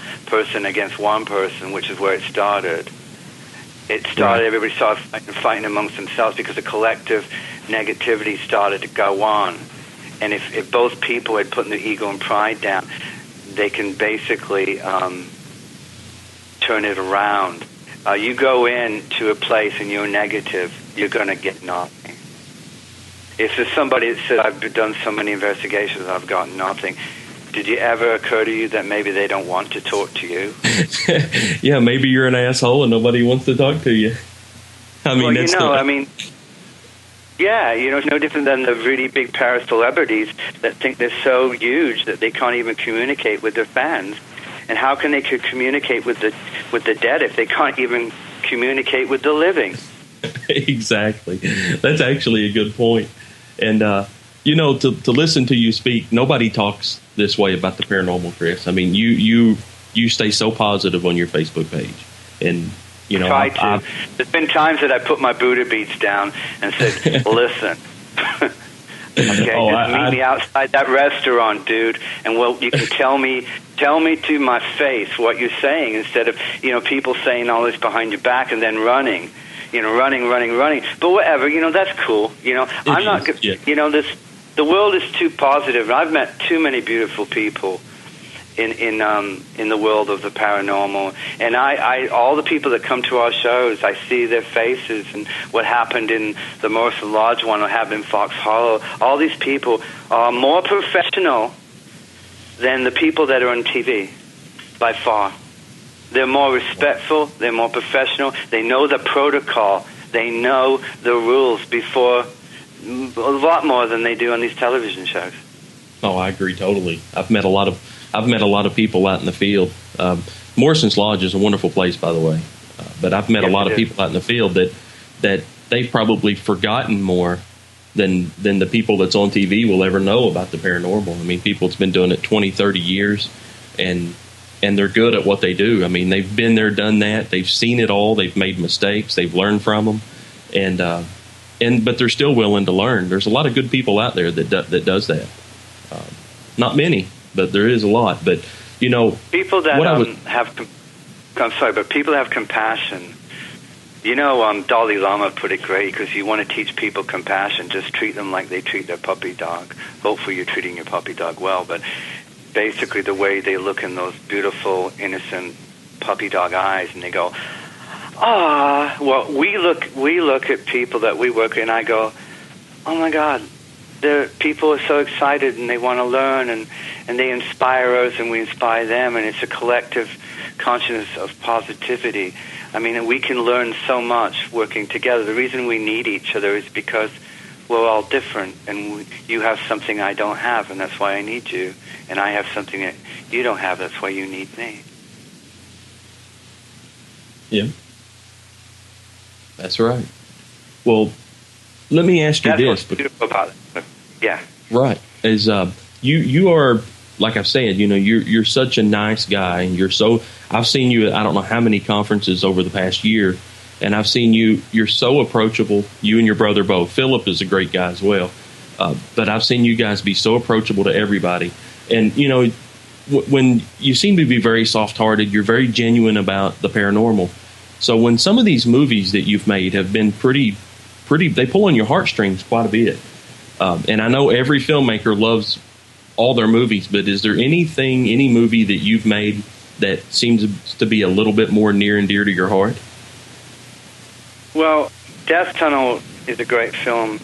person, which is where it started. It started, right. Everybody started fighting amongst themselves because the collective negativity started to go on. And if both people had put their ego and pride down, they can basically turn it around. You go into a place and you're negative, you're going to get nothing. If there's somebody that said, I've done so many investigations, I've gotten nothing, did it ever occur to you that maybe they don't want to talk to you? Yeah, maybe you're an asshole and nobody wants to talk to you. I mean, it's no different than the really big para-celebrities that think they're so huge that they can't even communicate with their fans. And how can they communicate with the dead if they can't even communicate with the living? Exactly. That's actually a good point. And, to listen to you speak, nobody talks this way about the paranormal, Chris. I mean, you stay so positive on your Facebook page. And, try to. There's been times that I put my Buddha beats down and said, listen, okay, meet me outside that restaurant, dude, and you can tell me to my face what you're saying, instead of, people saying all this behind your back and then running. Running. But whatever, that's cool. I'm not, the world is too positive. I've met too many beautiful people in the world of the paranormal, and I all the people that come to our shows, I see their faces, and what happened in the Morrison Lodge one, what happened in Fox Hollow. All these people are more professional than the people that are on TV, by far. They're more respectful, they're more professional, they know the protocol, they know the rules before, a lot more than they do on these television shows. Oh, I agree totally. I've met a lot of people out in the field. Morrison's Lodge is a wonderful place, by the way. But I've met a lot of people out in the field that they've probably forgotten more than the people that's on TV will ever know about the paranormal. I mean, people that's been doing it 20, 30 years, and they're good at what they do. I mean, they've been there, done that. They've seen it all. They've made mistakes. They've learned from them, but they're still willing to learn. There's a lot of good people out there that does that. Not many, but there is a lot. But people that people have compassion. Dalai Lama put it great, because you want to teach people compassion. Just treat them like they treat their puppy dog. Hopefully, you're treating your puppy dog well, but basically the way they look in those beautiful, innocent puppy dog eyes, and they go, well, we look at people that we work with, and I go, oh my God, people are so excited, and they want to learn, and they inspire us, and we inspire them, and it's a collective consciousness of positivity. I mean, we can learn so much working together. The reason we need each other is because we're all different, and you have something I don't have, and that's why I need you. And I have something that you don't have, that's why you need me. Yeah. That's right. Well, let me ask you that's this. What's beautiful about it. Yeah. Right. Is you are, like I've said, you're such a nice guy, and I've seen you at I don't know how many conferences over the past year, and I've seen you're so approachable, you and your brother both. Philip is a great guy as well. But I've seen you guys be so approachable to everybody. And, when you seem to be very soft-hearted, you're very genuine about the paranormal. So when some of these movies that you've made have been pretty, they pull on your heartstrings quite a bit. And I know every filmmaker loves all their movies, but is there any movie that you've made that seems to be a little bit more near and dear to your heart? Well, Death Tunnel is a great film.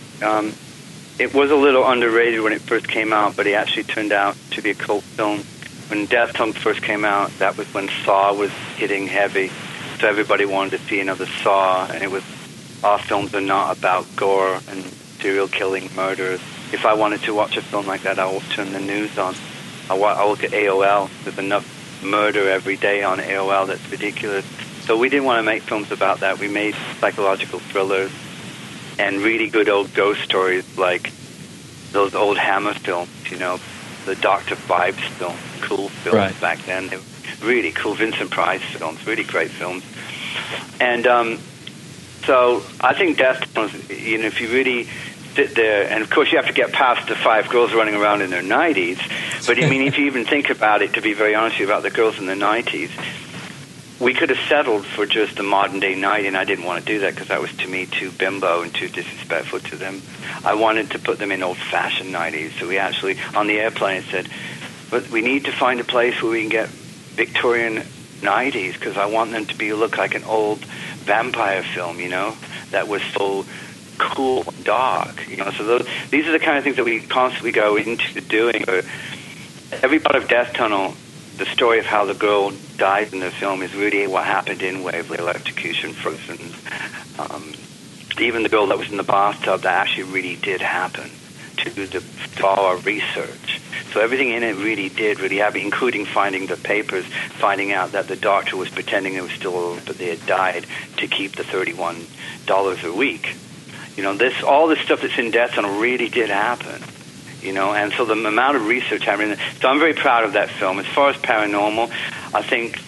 It was a little underrated when it first came out, but it actually turned out to be a cult film. When Death Tunnel first came out, that was when Saw was hitting heavy, so everybody wanted to see another Saw, and it was, our films are not about gore and serial killing, murders. If I wanted to watch a film like that, I would turn the news on. I look at AOL. There's enough murder every day on AOL that's ridiculous. So we didn't want to make films about that. We made psychological thrillers and really good old ghost stories like those old Hammer films, you know, the Dr. Vibes film, cool films back then. They were really cool. Vincent Price films, really great films. And so I think Death Tunnel, you know, if you really sit there, and of course you have to get past the 5 girls running around in their 90s, but I mean, if you even think about it, to be very honest with you, about the girls in the 90s, we could have settled for just a modern-day 90, and I didn't want to do that because that was, to me, too bimbo and too disrespectful to them. I wanted to put them in old-fashioned 90s, so we actually, on the airplane, said, but we need to find a place where we can get Victorian 90s, because I want them to look like an old vampire film, you know, that was so cool and dark, you know. So these are the kind of things that we constantly go into doing. Every part of Death Tunnel, the story of how the girl died in the film, is really what happened in Waverly Electrocution, frozen. Even the girl that was in the bathtub, that actually really did happen to all our research. So everything in it really did happen, including finding the papers, finding out that the doctor was pretending they were still alive, but they had died to keep the $31 a week. You know, all this stuff that's in Death Tunnel really did happen. You know, and so the amount of research happening. So I'm very proud of that film. As far as paranormal, I think,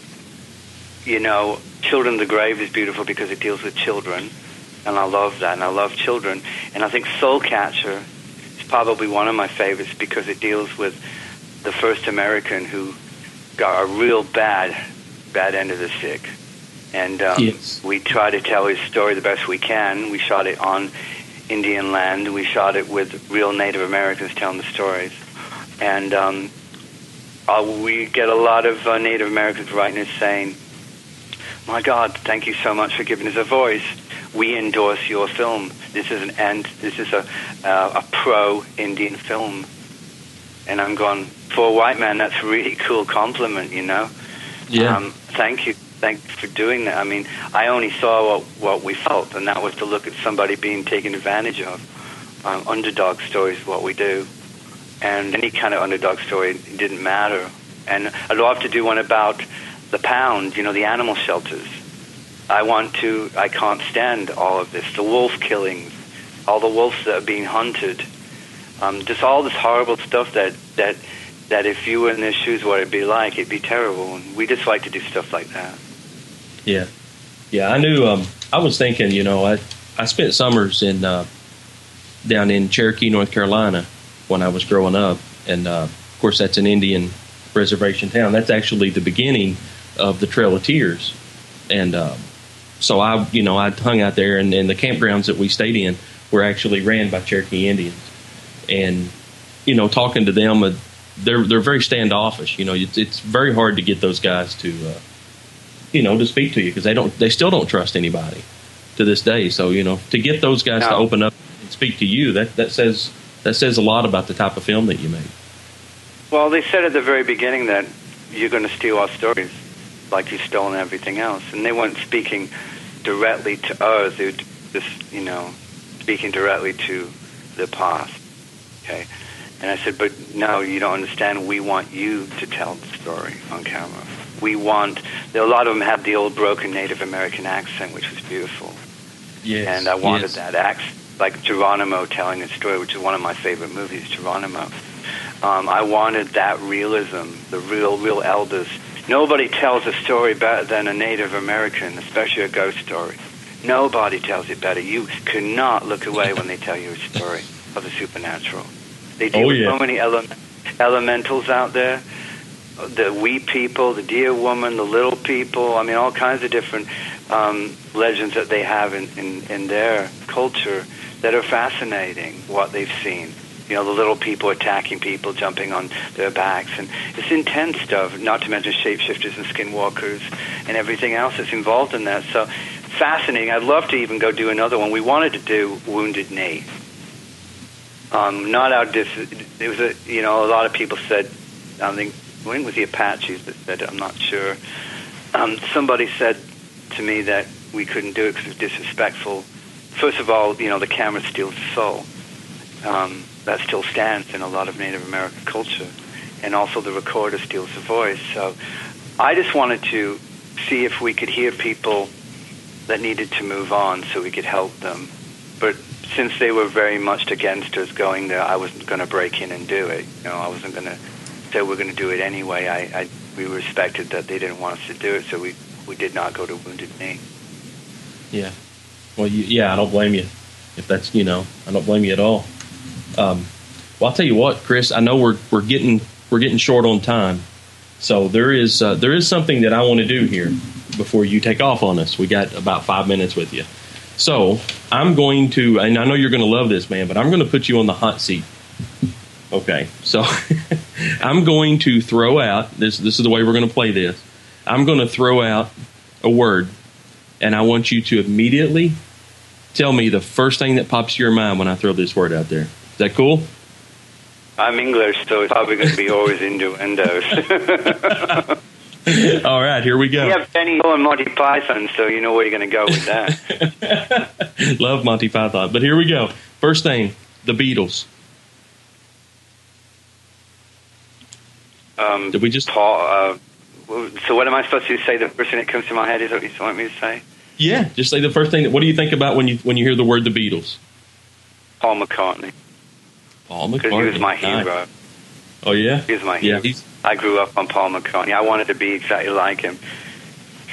you know, Children of the Grave is beautiful because it deals with children, and I love that, and I love children. And I think Soul Catcher is probably one of my favorites because it deals with the first American who got a real bad end of the stick. And we try to tell his story the best we can. We shot it on Indian land. We shot it with real Native Americans telling the stories. And we get a lot of Native Americans writing us saying, my God, thank you so much for giving us a voice. We endorse your film. This is a pro-Indian film. And I'm going, for a white man, that's a really cool compliment, you know? Yeah. Thank you. Thanks for doing that. I mean, I only saw what we felt, and that was to look at somebody being taken advantage of. Underdog stories is what we do. And any kind of underdog story didn't matter. And I'd love to do one about the pound, you know, the animal shelters. I can't stand all of this. The wolf killings, all the wolves that are being hunted. Just all this horrible stuff that if you were in their shoes, what it'd be like, it'd be terrible. And we just like to do stuff like that. Yeah. I knew, I was thinking, you know, I spent summers down in Cherokee, North Carolina when I was growing up. And, of course, that's an Indian reservation town. That's actually the beginning of the Trail of Tears. And so I hung out there, and the campgrounds that we stayed in were actually ran by Cherokee Indians. And, you know, talking to them, they're very standoffish. You know, it's very hard to get those guys to speak to you because they still don't trust anybody to this day. So, you know, to get those guys to open up and speak to you, that says a lot about the type of film that you made. Well, they said at the very beginning that you're going to steal our stories like you've stolen everything else. And they weren't speaking directly to us. They were just, you know, speaking directly to the past. Okay? And I said, but no, you don't understand. We want you to tell the story on camera. A lot of them have the old broken Native American accent, which was beautiful. Yes. And I wanted that accent, like Geronimo telling a story, which is one of my favorite movies, Geronimo. I wanted that realism, the real elders. Nobody tells a story better than a Native American, especially a ghost story. Nobody tells it better. You cannot look away when they tell you a story of the supernatural. They deal with so many elementals out there. The wee people, the deer woman, the little people. I mean, all kinds of different legends that they have in their culture that are fascinating, what they've seen. You know, the little people attacking people, jumping on their backs. And it's intense stuff, not to mention shapeshifters and skinwalkers and everything else that's involved in that. So fascinating. I'd love to even go do another one. We wanted to do Wounded Knee. Not our it was a lot of people said, I think it was the Apaches that said it, I'm not sure. Somebody said to me that we couldn't do it because it was disrespectful. First of all, the camera steals the soul. That still stands in a lot of Native American culture. And also the recorder steals the voice. So I just wanted to see if we could hear people that needed to move on so we could help them. But since they were very much against us going there, I wasn't going to break in and do it. I wasn't going to say we're going to do it anyway. We respected that they didn't want us to do it, so we did not go to Wounded Knee. Yeah. Well, I don't blame you. If that's, I don't blame you at all. Well, I'll tell you what, Chris. I know we're getting short on time, so there is something that I want to do here before you take off on us. We got about 5 minutes with you, so I'm going to, and I know you're going to love this, man, but I'm going to put you on the hot seat. Okay, so I'm going to throw out this. This is the way we're going to play this. I'm going to throw out a word, and I want you to immediately tell me the first thing that pops to your mind when I throw this word out there. Is that cool? I'm English, so it's probably going to be always innuendos. All right, here we go. You have Benny Hill and Monty Python, so you know where you're going to go with that. Love Monty Python. But here we go. First thing, the Beatles. Did we just... Paul, so what am I supposed to say? The first thing that comes to my head is what you want me to say? Yeah, just say the first thing. What do you think about when you hear the word the Beatles? Paul McCartney. Paul McCartney. Because he was my hero. Nice. Oh, yeah? He was my hero. Yeah, I grew up on Paul McCartney. I wanted to be exactly like him.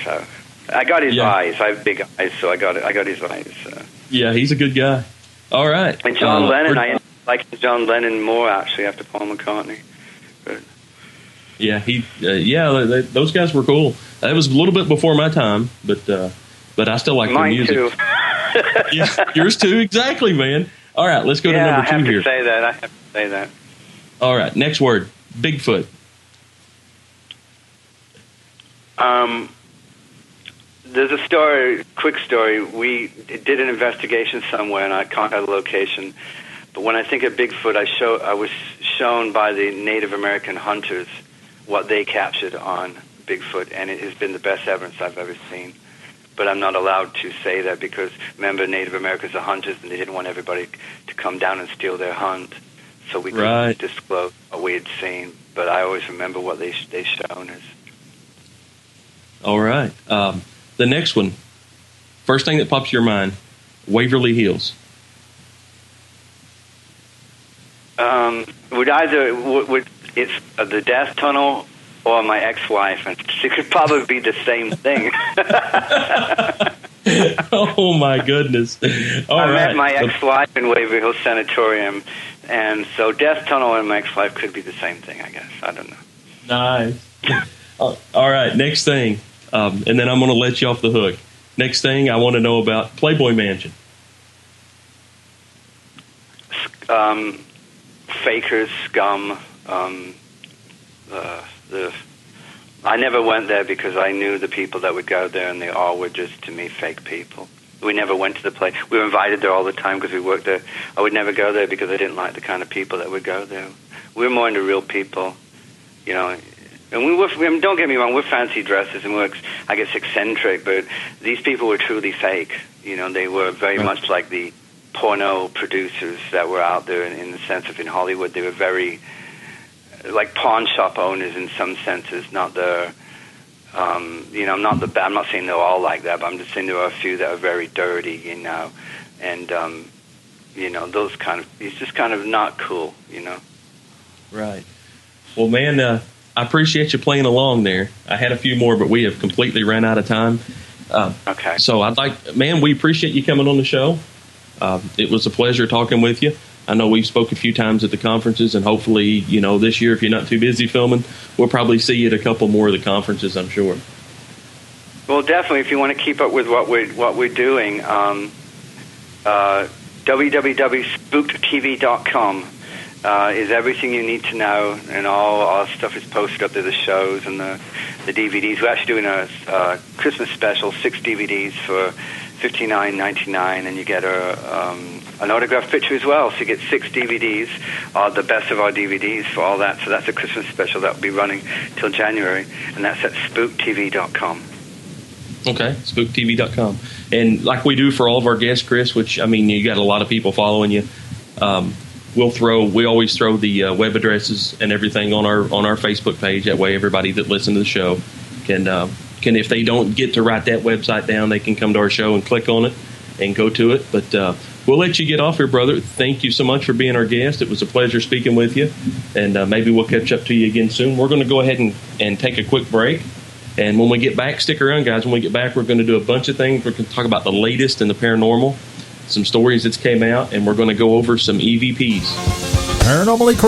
So I got his eyes. I have big eyes, so I got his eyes. So. Yeah, he's a good guy. All right. And John Lennon, I liked John Lennon more, actually, after Paul McCartney. But, yeah, those guys were cool. That was a little bit before my time, but I still like their music. Mine too. Yeah, yours too, exactly, man. All right, let's go to number 2 here. I have to say that. All right, next word, Bigfoot. There's a quick story. We did an investigation somewhere, and I can't have the location. But when I think of Bigfoot, I was shown by the Native American hunters what they captured on Bigfoot, and it has been the best evidence I've ever seen. But I'm not allowed to say that because, remember, Native Americans are hunters, and they didn't want everybody to come down and steal their hunt. So we couldn't disclose what we had seen. But I always remember what they shown us. All right. The next one, first thing that pops to your mind, Waverly Hills. It's the death tunnel or my ex-wife, and it could probably be the same thing. Oh my goodness! I met my ex-wife in Waverly Hills Sanatorium, and so death tunnel and my ex-wife could be the same thing, I guess. I don't know. Nice. All right, next thing, and then I'm going to let you off the hook. Next thing, I want to know about Playboy Mansion. Fakers, scum. I never went there because I knew the people that would go there, and they all were just, to me, fake people. We never went to the place. We were invited there all the time because we worked there. I would never go there because I didn't like the kind of people that would go there. We were more into real people, And don't get me wrong, we're fancy dresses and we're, I guess, eccentric, but these people were truly fake. They were very much like the porno producers that were out there in the sense of in Hollywood. They were very like pawn shop owners in some senses, not the, I'm not saying they're all like that, but I'm just saying there are a few that are very dirty, and, those kind of, it's just kind of not cool, Right. Well, man, I appreciate you playing along there. I had a few more, but we have completely ran out of time. Okay. So we appreciate you coming on the show. It was a pleasure talking with you. I know we've spoke a few times at the conferences, and hopefully, this year, if you're not too busy filming, we'll probably see you at a couple more of the conferences, I'm sure. Well, definitely, if you want to keep up with what we're doing, www.spookedtv.com. is everything you need to know, and all our stuff is posted up there, the shows and the DVDs. We're actually doing a Christmas special, 6 DVDs for $59.99, and you get an autographed picture as well. So you get 6 DVDs, the best of our DVDs for all that. So that's a Christmas special that will be running till January, and that's at spooktv.com. Okay, spooktv.com. And like we do for all of our guests, Chris, which, I mean, you got a lot of people following you, we always throw the web addresses and everything on our Facebook page. That way everybody that listens to the show can, if they don't get to write that website down, they can come to our show and click on it and go to it. But we'll let you get off here, brother. Thank you so much for being our guest. It was a pleasure speaking with you, and maybe we'll catch up to you again soon. We're going to go ahead and take a quick break. And when we get back, stick around, guys. When we get back, we're going to do a bunch of things. We're going to talk about the latest in the paranormal, some stories that's came out, and we're going to go over some EVPs. Paranormally Correct.